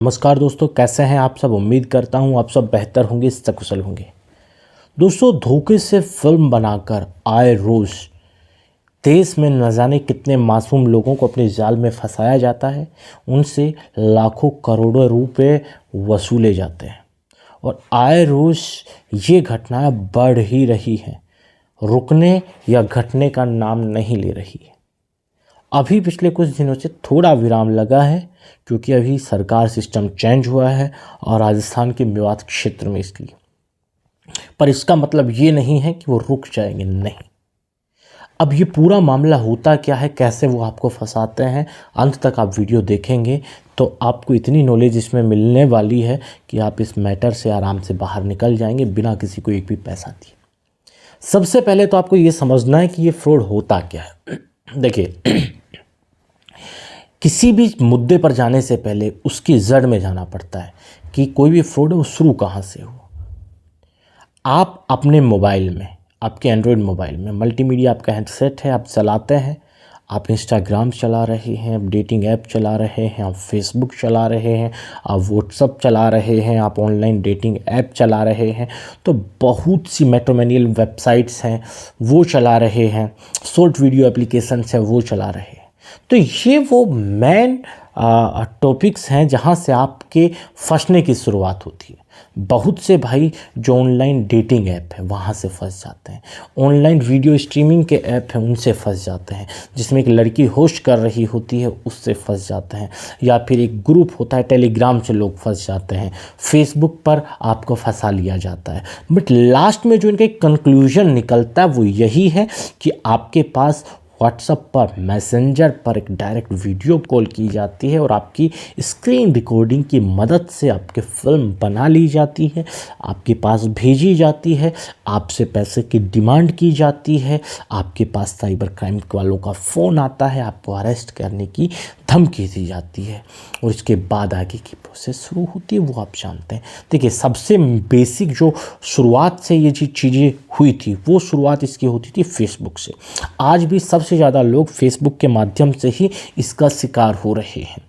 नमस्कार दोस्तों, कैसे हैं आप सब। उम्मीद करता हूं आप सब बेहतर होंगे, सकुशल होंगे। दोस्तों, धोखे से फिल्म बनाकर आए रोज़ देश में न जाने कितने मासूम लोगों को अपने जाल में फंसाया जाता है। उनसे लाखों करोड़ों रुपए वसूले जाते हैं और आए रोज़ ये घटनाएं बढ़ ही रही हैं, रुकने या घटने का नाम नहीं ले रही है। अभी पिछले कुछ दिनों से थोड़ा विराम लगा है क्योंकि अभी सरकार सिस्टम चेंज हुआ है और राजस्थान के मेवात क्षेत्र में, इसलिए। पर इसका मतलब ये नहीं है कि वो रुक जाएंगे, नहीं। अब ये पूरा मामला होता क्या है, कैसे वो आपको फंसाते हैं, अंत तक आप वीडियो देखेंगे तो आपको इतनी नॉलेज इसमें मिलने वाली है कि आप इस मैटर से आराम से बाहर निकल जाएंगे बिना किसी को एक भी पैसा दिए। सबसे पहले तो आपको ये समझना है कि ये फ्रॉड होता क्या है। देखिए, किसी भी मुद्दे पर जाने से पहले उसकी जड़ में जाना पड़ता है कि कोई भी फ्रॉड है वो शुरू कहाँ से हो। आप अपने मोबाइल में, आपके एंड्रॉयड मोबाइल में मल्टीमीडिया आपका हेडसेट है, आप चलाते हैं, आप इंस्टाग्राम चला रहे हैं, आप डेटिंग ऐप चला रहे हैं, आप फेसबुक चला रहे हैं, आप व्हाट्सअप चला रहे हैं, आप ऑनलाइन डेटिंग ऐप चला रहे हैं, तो बहुत सी मैट्रिमोनियल वेबसाइट्स हैं वो चला रहे हैं, शॉर्ट वीडियो एप्लीकेशंस हैं वो चला रहे हैं। तो ये वो मेन टॉपिक्स हैं जहाँ से आपके फंसने की शुरुआत होती है। बहुत से भाई जो ऑनलाइन डेटिंग ऐप है वहाँ से फंस जाते हैं, ऑनलाइन वीडियो स्ट्रीमिंग के ऐप हैं उनसे फंस जाते हैं, जिसमें एक लड़की होस्ट कर रही होती है उससे फंस जाते हैं, या फिर एक ग्रुप होता है टेलीग्राम से लोग फंस जाते हैं, फेसबुक पर आपको फंसा लिया जाता है। बट लास्ट में जो इनका एक कंक्लूजन निकलता है वो यही है कि आपके पास व्हाट्सएप पर, मैसेंजर पर एक डायरेक्ट वीडियो कॉल की जाती है और आपकी स्क्रीन रिकॉर्डिंग की मदद से आपकी फ़िल्म बना ली जाती है, आपके पास भेजी जाती है, आपसे पैसे की डिमांड की जाती है, आपके पास साइबर क्राइम वालों का फ़ोन आता है, आपको अरेस्ट करने की धमकी दी जाती है और इसके बाद आगे की प्रोसेस शुरू होती है वो आप जानते हैं। देखिए, सबसे बेसिक जो शुरुआत से ये चीज़ें हुई थी वो शुरुआत इसकी होती थी फेसबुक से। आज भी सबसे ज़्यादा लोग फेसबुक के माध्यम से ही इसका शिकार हो रहे हैं।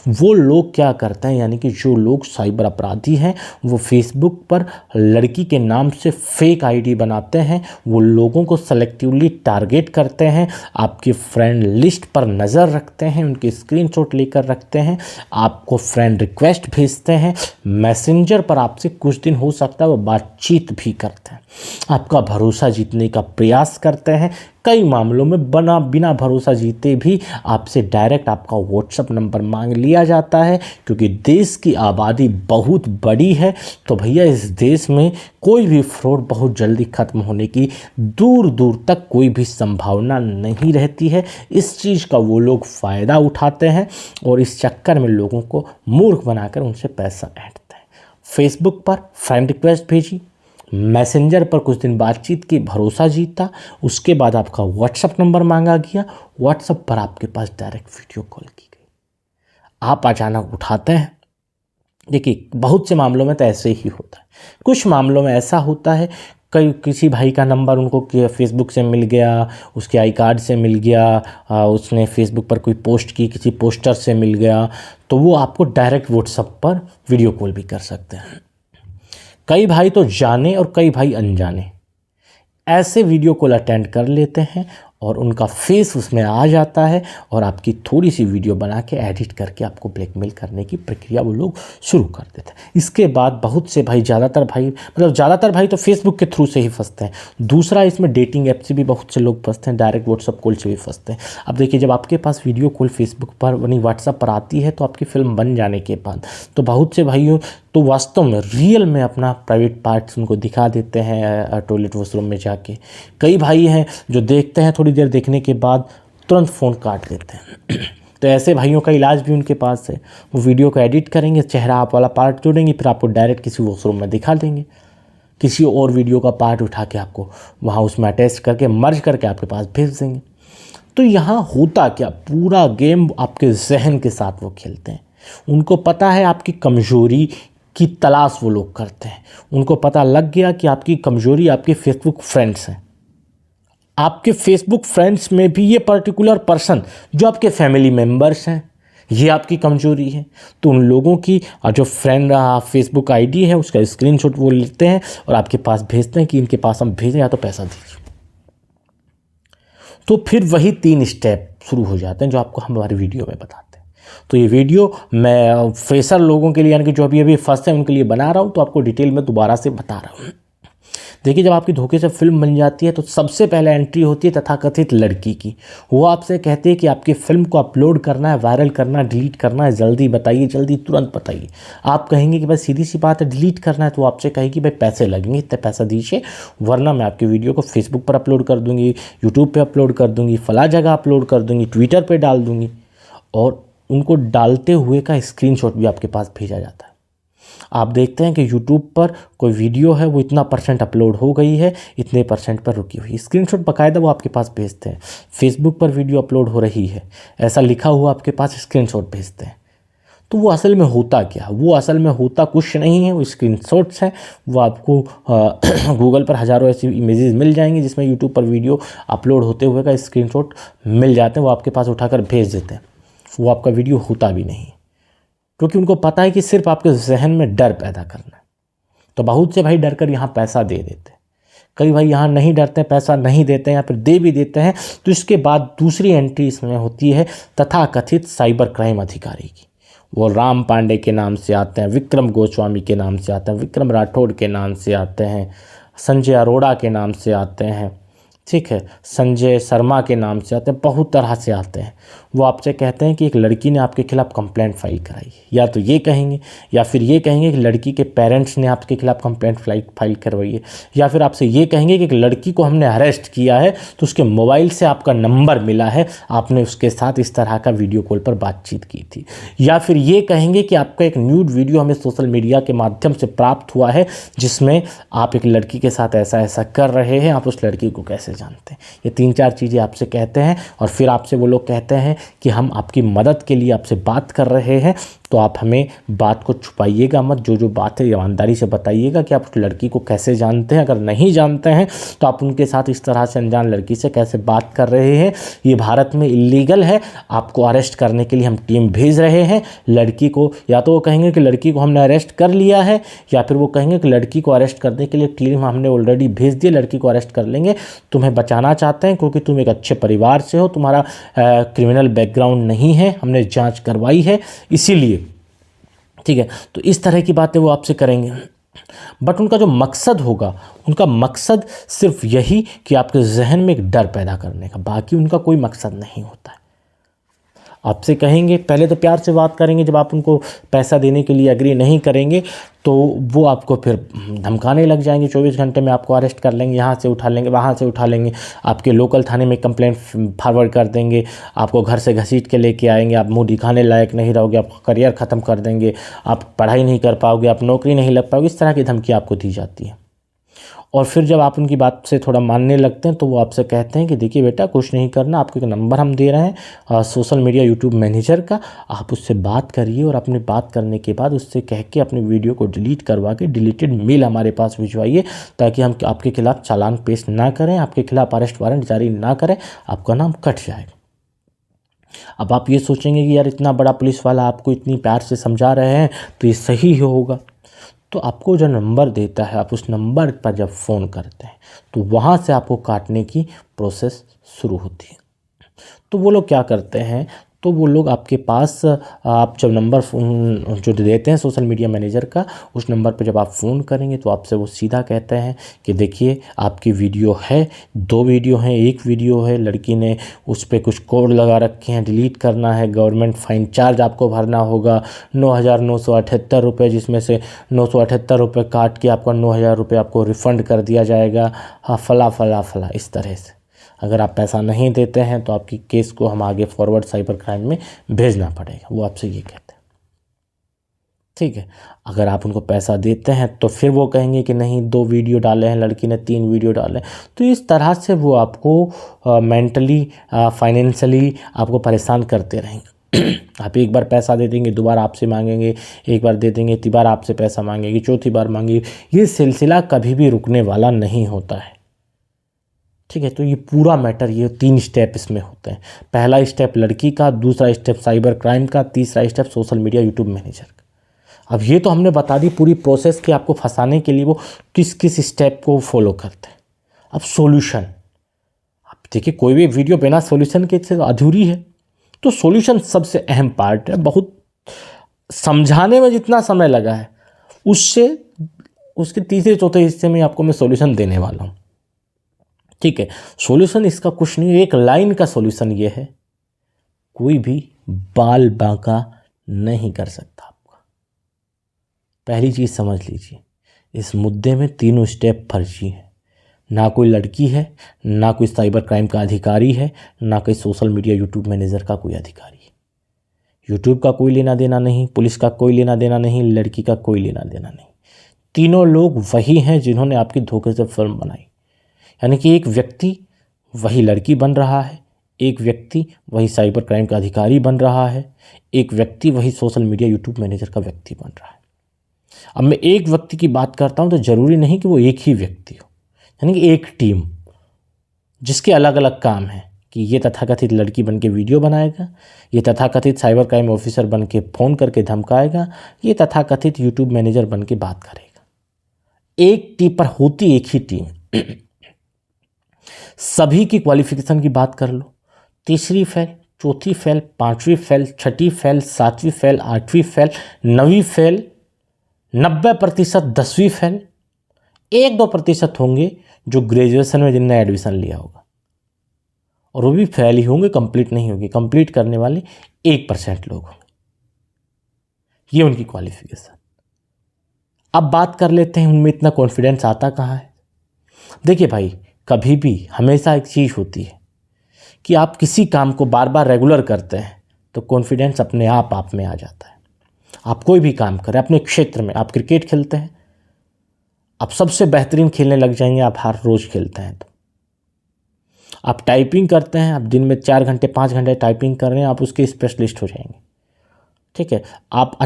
वो लोग क्या करते हैं, यानी कि जो लोग साइबर अपराधी हैं वो फेसबुक पर लड़की के नाम से फेक आईडी बनाते हैं, वो लोगों को सेलेक्टिवली टारगेट करते हैं, आपकी फ्रेंड लिस्ट पर नज़र रखते हैं, उनके स्क्रीनशॉट लेकर रखते हैं, आपको फ्रेंड रिक्वेस्ट भेजते हैं, मैसेंजर पर आपसे कुछ दिन हो सकता है वो बातचीत भी करते हैं, आपका भरोसा जीतने का प्रयास करते हैं। कई मामलों में बिना भरोसा जीते भी आपसे डायरेक्ट आपका व्हाट्सएप नंबर मांग लिया जाता है, क्योंकि देश की आबादी बहुत बड़ी है तो भैया इस देश में कोई भी फ्रॉड बहुत जल्दी ख़त्म होने की दूर दूर तक कोई भी संभावना नहीं रहती है। इस चीज़ का वो लोग फ़ायदा उठाते हैं और इस चक्कर में लोगों को मूर्ख बनाकर उनसे पैसा ऐंठते हैं। फेसबुक पर फ्रेंड रिक्वेस्ट भेजी, मैसेंजर पर कुछ दिन बातचीत की, भरोसा जीता, उसके बाद आपका व्हाट्सएप नंबर मांगा गया, व्हाट्सएप पर आपके पास डायरेक्ट वीडियो कॉल की गई, आप अचानक उठाते हैं। देखिए, बहुत से मामलों में तो ऐसे ही होता है, कुछ मामलों में ऐसा होता है किसी भाई का नंबर उनको फेसबुक से मिल गया, उसके आई कार्ड से मिल गया, उसने फेसबुक पर कोई पोस्ट की, किसी पोस्टर से मिल गया, तो वो आपको डायरेक्ट व्हाट्सएप पर वीडियो कॉल भी कर सकते हैं। कई भाई तो जाने और कई भाई अनजाने ऐसे वीडियो कॉल अटेंड कर लेते हैं और उनका फेस उसमें आ जाता है और आपकी थोड़ी सी वीडियो बना के एडिट करके आपको ब्लैकमेल करने की प्रक्रिया वो लोग शुरू कर देते हैं। इसके बाद बहुत से भाई, ज़्यादातर भाई तो फेसबुक के थ्रू से ही फंसते हैं। दूसरा, इसमें डेटिंग ऐप से भी बहुत से लोग फंसते हैं, डायरेक्ट व्हाट्सअप कॉल से भी फंसते हैं। अब देखिए, जब आपके पास वीडियो कॉल फेसबुक पर यानी व्हाट्सअप पर आती है तो आपकी फ़िल्म बन जाने के बाद तो बहुत से भाइयों तो वास्तव में रियल में अपना प्राइवेट पार्ट्स उनको दिखा देते हैं टॉयलेट वॉशरूम में जाके। कई भाई हैं जो देखते हैं, थोड़ी देर देखने के बाद तुरंत फ़ोन काट देते हैं। तो ऐसे भाइयों का इलाज भी उनके पास है, वो वीडियो को एडिट करेंगे, चेहरा आप वाला पार्ट जोड़ेंगे, फिर आपको डायरेक्ट किसी वॉशरूम में दिखा देंगे, किसी और वीडियो का पार्ट उठा के आपको वहाँ उसमें अटैच करके मर्ज करके आपके पास भेज देंगे। तो यहाँ होता क्या, पूरा गेम आपके जहन के साथ वो खेलते हैं। उनको पता है आपकी कमज़ोरी की तलाश वो लोग करते हैं। उनको पता लग गया कि आपकी कमज़ोरी आपके फेसबुक फ्रेंड्स हैं। आपके फेसबुक फ्रेंड्स में भी ये पर्टिकुलर पर्सन जो आपके फैमिली मेम्बर्स हैं, ये आपकी कमज़ोरी है। तो उन लोगों की जो फ्रेंड फेसबुक आईडी है उसका स्क्रीनशॉट वो लेते हैं और आपके पास भेजते हैं कि इनके पास हम भेजें या तो पैसा दीजिए। तो फिर वही 3 स्टेप शुरू हो जाते हैं जो आपको हम हमारी वीडियो में बताते हैं। तो ये वीडियो मैं फ्रेशर लोगों के लिए, यानी कि जो अभी फर्स्ट है उनके लिए बना रहा हूँ, तो आपको डिटेल में दोबारा से बता रहा हूँ। देखिए, जब आपकी धोखे से फिल्म बन जाती है तो सबसे पहले एंट्री होती है तथाकथित लड़की की। वो आपसे कहती है कि आपकी फिल्म को अपलोड करना है, वायरल करना है, डिलीट करना है, जल्दी बताइए, जल्दी तुरंत बताइए। आप कहेंगे कि भाई सीधी सी बात है, डिलीट करना है, तो वो आपसे कहेगी भाई पैसे लगेंगे, इतने पैसा दीजिए, वरना मैं आपकी वीडियो को फेसबुक पर अपलोड कर दूँगी, यूट्यूब पर अपलोड कर दूँगी, फला जगह अपलोड कर दूँगी, ट्विटर पर डाल दूँगी। और उनको डालते हुए का स्क्रीनशॉट भी आपके पास भेजा जाता है। आप देखते हैं कि यूट्यूब पर कोई वीडियो है, वो इतना % अपलोड हो गई है, इतने % पर रुकी हुई, स्क्रीनशॉट बाकायदा वो आपके पास भेजते हैं। फेसबुक पर वीडियो अपलोड हो रही है, ऐसा लिखा हुआ आपके पास स्क्रीनशॉट भेजते हैं। तो वो असल में होता क्या? वो असल में होता कुछ नहीं है, वो स्क्रीनशॉट्स हैं। वो आपको गूगल पर हज़ारों ऐसी इमेजेस मिल जाएंगी जिसमें यूट्यूब पर वीडियो अपलोड होते हुए का स्क्रीनशॉट मिल जाते हैं, वो आपके पास उठाकर भेज देते हैं। वो आपका वीडियो होता भी नहीं, क्योंकि उनको पता है कि सिर्फ आपके जहन में डर पैदा करना है। तो बहुत से भाई डर कर यहाँ पैसा दे देते हैं, कई भाई यहाँ नहीं डरते, पैसा नहीं देते हैं या फिर दे भी देते हैं। तो इसके बाद दूसरी एंट्री इसमें होती है तथाकथित साइबर क्राइम अधिकारी की। वो राम पांडे के नाम से आते हैं, विक्रम गोस्वामी के नाम से आते हैं, विक्रम राठौड़ के नाम से आते हैं, संजय अरोड़ा के नाम से आते हैं, ठीक है, संजय शर्मा के नाम से आते हैं, बहुत तरह से आते हैं। वो आपसे कहते हैं कि एक लड़की ने आपके खिलाफ़ कंप्लेंट फाइल कराई है, या तो ये कहेंगे, या फिर ये कहेंगे कि लड़की के पेरेंट्स ने आपके खिलाफ़ कंप्लेंट फाइल करवाई है, या फिर आपसे ये कहेंगे कि एक लड़की को हमने अरेस्ट किया है, तो उसके मोबाइल से आपका नंबर मिला है, आपने उसके साथ इस तरह का वीडियो कॉल पर बातचीत की थी, या फिर ये कहेंगे कि आपका एक न्यूड वीडियो हमें सोशल मीडिया के माध्यम से प्राप्त हुआ है, जिसमें आप एक लड़की के साथ ऐसा ऐसा कर रहे हैं, आप उस लड़की को कैसे जानते हैं। ये 3-4 चीज़ें आपसे कहते हैं, और फिर आपसे वो लोग कहते हैं कि हम आपकी मदद के लिए आपसे बात कर रहे हैं, तो आप हमें बात को छुपाइएगा मत, जो बात है ईमानदारी से बताइएगा कि आप उस लड़की को कैसे जानते हैं। अगर नहीं जानते हैं तो आप उनके साथ इस तरह से अनजान लड़की से कैसे बात कर रहे हैं। ये भारत में इलीगल है, आपको अरेस्ट करने के लिए हम टीम भेज रहे हैं। लड़की को, या तो वो कहेंगे कि लड़की को हमने अरेस्ट कर लिया है, या फिर वो कहेंगे कि लड़की को अरेस्ट करने के लिए टीम हमने ऑलरेडी भेज दी, लड़की को अरेस्ट कर लेंगे, तुम्हें बचाना चाहते हैं क्योंकि तुम एक अच्छे परिवार से हो, तुम्हारा क्रिमिनल बैकग्राउंड नहीं है, हमने जांच करवाई है, इसीलिए, ठीक है। तो इस तरह की बातें वो आपसे करेंगे। बट उनका जो मकसद होगा, उनका मकसद सिर्फ यही कि आपके जहन में एक डर पैदा करने का, बाकी उनका कोई मकसद नहीं होता है। आपसे कहेंगे, पहले तो प्यार से बात करेंगे, जब आप उनको पैसा देने के लिए एग्री नहीं करेंगे तो वो आपको फिर धमकाने लग जाएंगे, 24 घंटे में आपको अरेस्ट कर लेंगे, यहाँ से उठा लेंगे, वहाँ से उठा लेंगे, आपके लोकल थाने में कंप्लेंट फॉरवर्ड कर देंगे, आपको घर से घसीट के लेके आएंगे, आप मुंह दिखाने लायक नहीं रहोगे, आपका करियर ख़त्म कर देंगे, आप पढ़ाई नहीं कर पाओगे, आप नौकरी नहीं लग पाओगे। इस तरह की धमकी आपको दी जाती है। और फिर जब आप उनकी बात से थोड़ा मानने लगते हैं तो वो आपसे कहते हैं कि देखिए बेटा, कुछ नहीं करना, आपको एक नंबर हम दे रहे हैं सोशल मीडिया यूट्यूब मैनेजर का, आप उससे बात करिए और अपनी बात करने के बाद उससे कह के अपनी वीडियो को डिलीट करवा के डिलीटेड मेल हमारे पास भिजवाइए, ताकि हम आपके खिलाफ़ चालान पेश ना करें, आपके खिलाफ़ अरेस्ट वारंट जारी ना करें, आपका नाम कट जाएगा। अब आप ये सोचेंगे कि यार, इतना बड़ा पुलिस वाला आपको इतनी प्यार से समझा रहे हैं तो ये सही ही होगा। तो आपको जो नंबर देता है, आप उस नंबर पर जब फ़ोन करते हैं तो वहाँ से आपको काटने की प्रोसेस शुरू होती है। तो वो लोग क्या करते हैं, तो वो लोग आपके पास, आप जब नंबर फ़ोन जो देते हैं सोशल मीडिया मैनेजर का, उस नंबर पर जब आप फ़ोन करेंगे तो आपसे वो सीधा कहते हैं कि देखिए, आपकी वीडियो है, 2 वीडियो हैं, 1 वीडियो है, लड़की ने उस पर कुछ कोड लगा रखे हैं, डिलीट करना है, गवर्नमेंट फ़ाइन चार्ज आपको भरना होगा 9,978 रुपये, जिसमें से 978 रुपये काट के आपका 9,000 रुपये आपको रिफ़ंड कर दिया जाएगा, हाँ, फला फला फला, इस तरह से। अगर आप पैसा नहीं देते हैं तो आपकी केस को हम आगे फॉरवर्ड साइबर क्राइम में भेजना पड़ेगा, वो आपसे ये कहते हैं, ठीक है। अगर आप उनको पैसा देते हैं तो फिर वो कहेंगे कि नहीं, 2 वीडियो डाले हैं, लड़की ने 3 वीडियो डाले। तो इस तरह से वो आपको मेंटली, फाइनेंशियली आपको परेशान करते रहेंगे। आप एक बार पैसा दे देंगे, दोबारा आपसे मांगेंगे, एक बार दे देंगे, 3 बार आपसे पैसा मांगेंगे, 4थी बार मांगेंगे। ये सिलसिला कभी भी रुकने वाला नहीं होता है। ठीक है। तो ये पूरा मैटर, ये 3 स्टेप इसमें होते हैं। पहला स्टेप लड़की का, दूसरा स्टेप साइबर क्राइम का, तीसरा step social media YouTube manager का। अब ये तो हमने बता दी पूरी प्रोसेस कि आपको फंसाने के लिए वो किस किस स्टेप को फॉलो करते हैं। अब सॉल्यूशन, अब देखिए कोई भी वीडियो बिना सॉल्यूशन के से अधूरी है, तो सॉल्यूशन सबसे अहम पार्ट है। बहुत समझाने में जितना समय लगा है उससे उसके तीसरे चौथे हिस्से में आपको मैं सॉल्यूशन देने वाला हूँ, ठीक है। सॉल्यूशन इसका कुछ नहीं, एक लाइन का सॉल्यूशन ये है, कोई भी बाल बांका नहीं कर सकता आपका। पहली चीज़ समझ लीजिए, इस मुद्दे में तीनों स्टेप फर्जी हैं। ना कोई लड़की है, ना कोई साइबर क्राइम का अधिकारी है, ना कोई सोशल मीडिया यूट्यूब मैनेजर का कोई अधिकारी है। यूट्यूब का कोई लेना देना नहीं, पुलिस का कोई लेना देना नहीं, लड़की का कोई लेना देना नहीं। तीनों लोग वही हैं जिन्होंने आपकी धोखे से फिल्म बनाई। यानी कि एक व्यक्ति वही लड़की बन रहा है, एक व्यक्ति वही साइबर क्राइम का अधिकारी बन रहा है, एक व्यक्ति वही सोशल मीडिया यूट्यूब मैनेजर का व्यक्ति बन रहा है। अब मैं एक व्यक्ति की बात करता हूँ तो ज़रूरी नहीं कि वो एक ही व्यक्ति हो, यानी कि एक टीम जिसके अलग अलग काम हैं कि ये तथाकथित लड़की बन के वीडियो बनाएगा, ये तथाकथित साइबर क्राइम ऑफिसर बन के फ़ोन करके धमकाएगा, ये तथाकथित यूट्यूब मैनेजर बन के बात करेगा। एक टीम पर होती एक ही टीम। सभी की क्वालिफिकेशन की बात कर लो, तीसरी फेल, चौथी फेल, पांचवी फेल, छठी फेल, सातवीं फेल, आठवीं फेल, नवीं फेल, 90% 10वीं फेल, 1-2% होंगे जो ग्रेजुएशन में जिनने एडमिशन लिया होगा, और वो भी फेल ही होंगे, कंप्लीट नहीं होगी। कंप्लीट करने वाले 1% लोग होंगे, ये उनकी क्वालिफिकेशन। अब बात कर लेते हैं उनमें इतना कॉन्फिडेंस आता कहाँ है। देखिए भाई, कभी भी हमेशा एक चीज़ होती है कि आप किसी काम को बार बार रेगुलर करते हैं तो कॉन्फिडेंस अपने आप में आ जाता है। आप कोई भी काम करें अपने क्षेत्र में, आप क्रिकेट खेलते हैं, आप सबसे बेहतरीन खेलने लग जाएंगे, आप हर रोज़ खेलते हैं। तो आप टाइपिंग करते हैं, आप दिन में 4 घंटे 5 घंटे टाइपिंग कर रहे हैं, आप उसके स्पेशलिस्ट हो जाएंगे, ठीक है। आप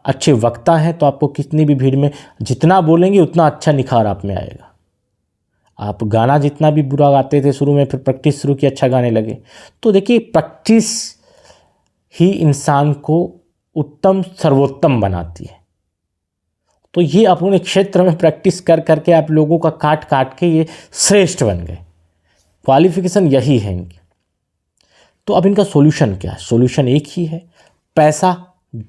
अच्छे वक्ता हैं तो आपको कितनी भी भीड़ में जितना बोलेंगे उतना अच्छा निखार आप में आएगा। आप गाना जितना भी बुरा गाते थे शुरू में, फिर प्रैक्टिस शुरू की, अच्छा गाने लगे। तो देखिए, प्रैक्टिस ही इंसान को उत्तम सर्वोत्तम बनाती है। तो ये अपने क्षेत्र में प्रैक्टिस कर करके आप लोगों का काट काट के ये श्रेष्ठ बन गए। क्वालिफिकेशन यही है इनकी। तो अब इनका सॉल्यूशन क्या है? सॉल्यूशन एक ही है, पैसा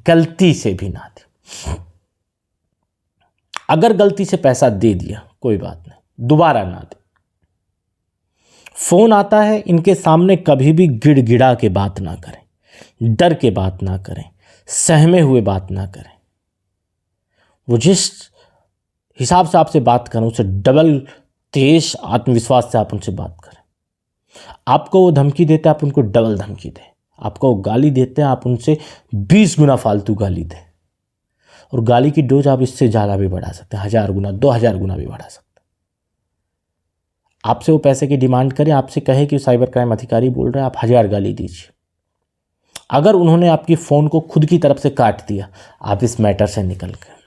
गलती से भी ना दे। अगर गलती से पैसा दे दिया कोई बात नहीं, दोबारा ना दे। फोन आता है, इनके सामने कभी भी गिड़गिड़ा के बात ना करें, डर के बात ना करें, सहमे हुए बात ना करें। वो जिस हिसाब से आपसे बात करें उससे डबल तेज आत्मविश्वास से आप उनसे बात करें। आपको वो धमकी देते हैं, आप उनको डबल धमकी दें। आपको वो गाली देते हैं, आप उनसे 20 गुना फालतू गाली दें। और गाली की डोज आप इससे ज़्यादा भी बढ़ा सकते हैं, 1000 गुना 2000 गुना भी बढ़ा सकते हैं। आपसे वो पैसे की डिमांड करें, आपसे कहे कि साइबर क्राइम अधिकारी बोल रहे हैं, आप 1000 गाली दीजिए। अगर उन्होंने आपकी फ़ोन को खुद की तरफ से काट दिया, आप इस मैटर से निकल गए।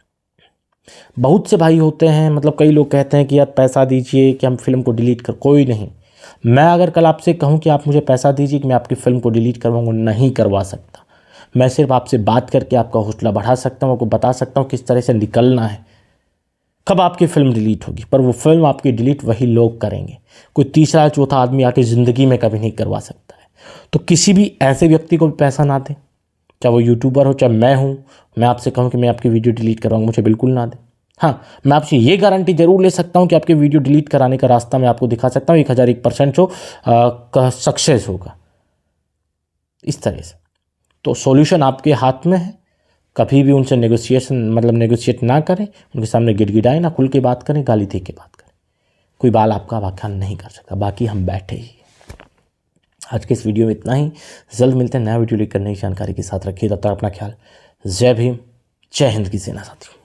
बहुत से भाई होते हैं, मतलब कई लोग कहते हैं कि यार पैसा दीजिए कि हम फिल्म को डिलीट कर। कोई नहीं, मैं अगर कल आपसे कहूं कि आप मुझे पैसा दीजिए कि मैं आपकी फ़िल्म को डिलीट करवाऊंगा, नहीं करवा सकता। मैं सिर्फ आपसे बात करके आपका हौसला बढ़ा सकता हूं, आपको बता सकता हूं किस तरह से निकलना है, कब आपकी फ़िल्म डिलीट होगी। पर वो फिल्म आपकी डिलीट वही लोग करेंगे, कोई तीसरा चौथा आदमी आके ज़िंदगी में कभी नहीं करवा सकता है। तो किसी भी ऐसे व्यक्ति को भी पैसा ना दें, चाहे वो यूट्यूबर हो चाहे मैं हूँ। मैं आपसे कहूँ कि मैं आपकी वीडियो डिलीट करवाऊँगा, मुझे बिल्कुल ना दें। हाँ, मैं आपसे ये गारंटी जरूर ले सकता हूँ कि आपके वीडियो डिलीट कराने का रास्ता मैं आपको दिखा सकता हूँ, 1001% जो सक्सेस होगा इस तरह से। तो सॉल्यूशन आपके हाथ में है। कभी भी उनसे नेगोशिएट ना करें, उनके सामने गिड़गिड़ाएं ना, खुल के बात करें, गाली दे के बात करें। कोई बाल आपका व्याख्यान नहीं कर सकता, बाकी हम बैठे ही। आज के इस वीडियो में इतना ही। जल्द मिलते हैं नया वीडियो लेकर नई जानकारी के साथ। रखिए तब तक अपना ख्याल। जय भीम, जय हिंद की सेना साथियों।